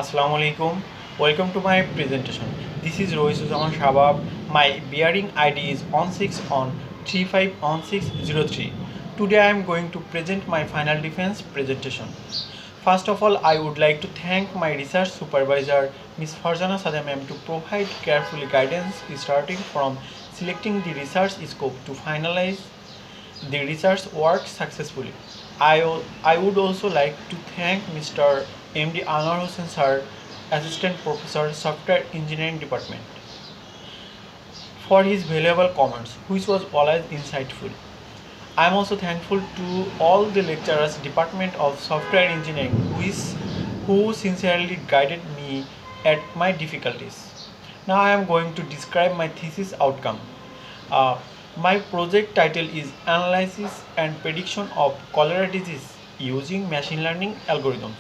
Assalamu alaikum. Welcome to my presentation. This is Rohisuzaman Shabab. My bearing ID is on 6 on 351603. Today I am going to present my final defense presentation. First of all, I would like to thank my research supervisor Ms. Farzana Sadeh ma'am to provide carefully guidance starting from selecting the research scope to finalize the research worked successfully. I would also like to thank Mr. MD Anwar Hussain sir, Assistant Professor, Software Engineering Department, for his valuable comments, which was always insightful. I am also thankful to all the lecturers, Department of Software Engineering, who sincerely guided me at my difficulties. Now I am going to describe my thesis outcome. Uh, my project title is Analysis and Prediction of Cholera Disease using Machine Learning Algorithms.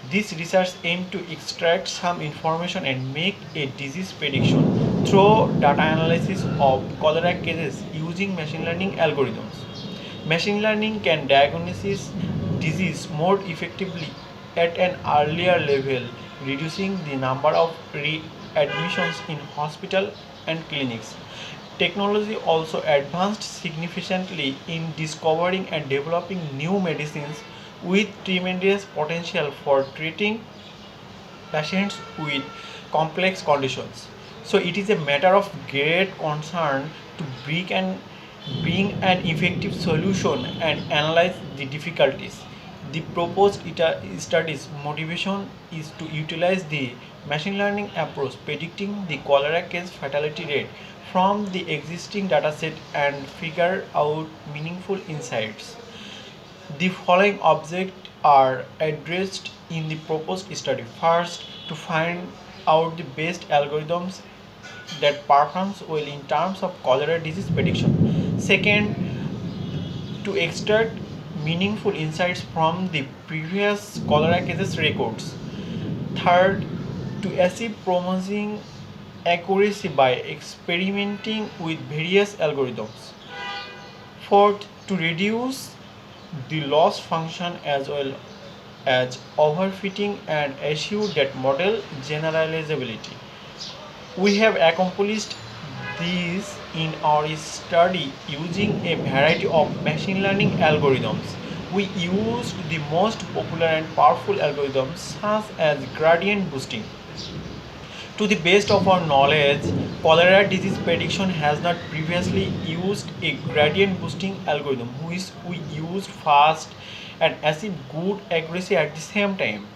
This research aimed to extract some information and make a disease prediction through data analysis of cholera cases using machine learning algorithms. Machine learning can diagnose disease more effectively at an earlier level, reducing the number of readmissions in hospital and clinics. Technology also advanced significantly in discovering and developing new medicines with tremendous potential for treating patients with complex conditions. So it is a matter of great concern to bring an effective solution and analyze the difficulties. The proposed study's motivation is to utilize the machine learning approach predicting the cholera case fatality rate from the existing dataset and figure out meaningful insights. The following objects are addressed in the proposed study. First, to find out the best algorithms that performs well in terms of cholera disease prediction. Second, to extract meaningful insights from the previous cholera cases records. Third, to achieve promising accuracy by experimenting with various algorithms. Fourth, to reduce the loss function as well as overfitting and assure that model generalizability. We have accomplished this in our study using a variety of machine learning algorithms. We used the most popular and powerful algorithms such as gradient boosting. To the best of our knowledge, cholera disease prediction has not previously used a gradient boosting algorithm which we used fast and achieved good accuracy at the same time.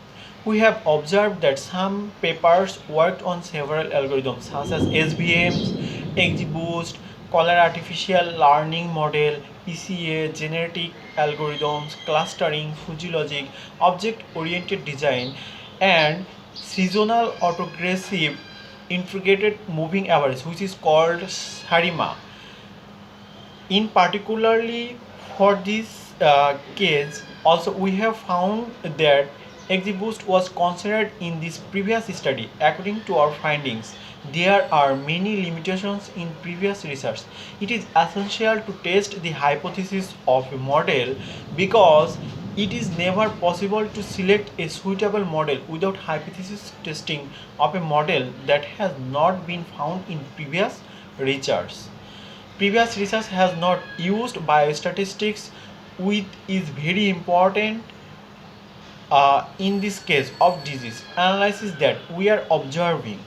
We have observed that some papers worked on several algorithms such as SVMs, XGBoost, Cholera Artificial Learning Model, PCA, genetic algorithms, clustering, Fuji object-oriented design, and seasonal autogressive integrated moving average, which is called SARIMA. In particularly for this case, also we have found that XGBoost was considered in this previous study. According to our findings, there are many limitations in previous research. It is essential to test the hypothesis of a model because it is never possible to select a suitable model without hypothesis testing of a model that has not been found in previous research. Previous research has not used biostatistics, which is very important in this case of disease analysis that we are observing.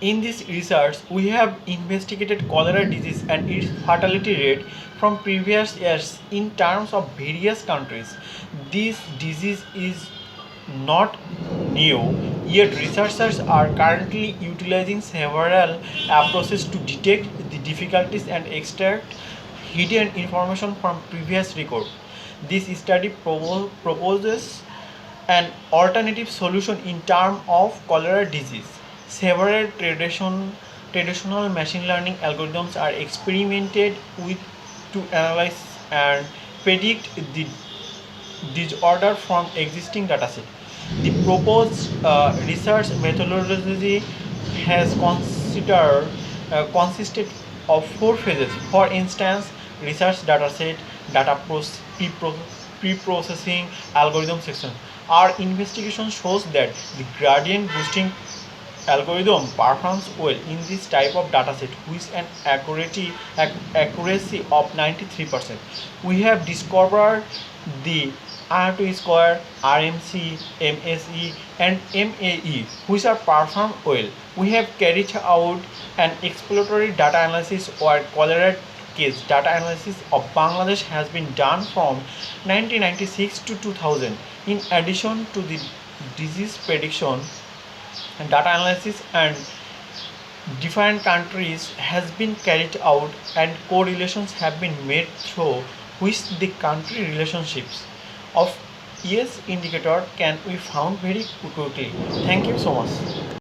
In this research, we have investigated cholera disease and its fatality rate from previous years in terms of various countries. This disease is not new, yet researchers are currently utilizing several approaches to detect the difficulties and extract hidden information from previous record. This study proposes an alternative solution in terms of cholera disease. Several traditional machine learning algorithms are experimented with to analyze and predict the disorder from existing dataset. The proposed research methodology has consisted of four phases. For instance, research dataset, data pre-processing, algorithm section. Our investigation shows that the gradient boosting algorithm performs well in this type of dataset with an accuracy of 93%. We have discovered the R2 square, RMC, MSE and MAE which are performed well. We have carried out an exploratory data analysis where cholera case data analysis of Bangladesh has been done from 1996 to 2000. In addition to the disease prediction and data analysis and different countries has been carried out and correlations have been made through which the country relationships of yes indicator can be found very quickly. Thank you so much.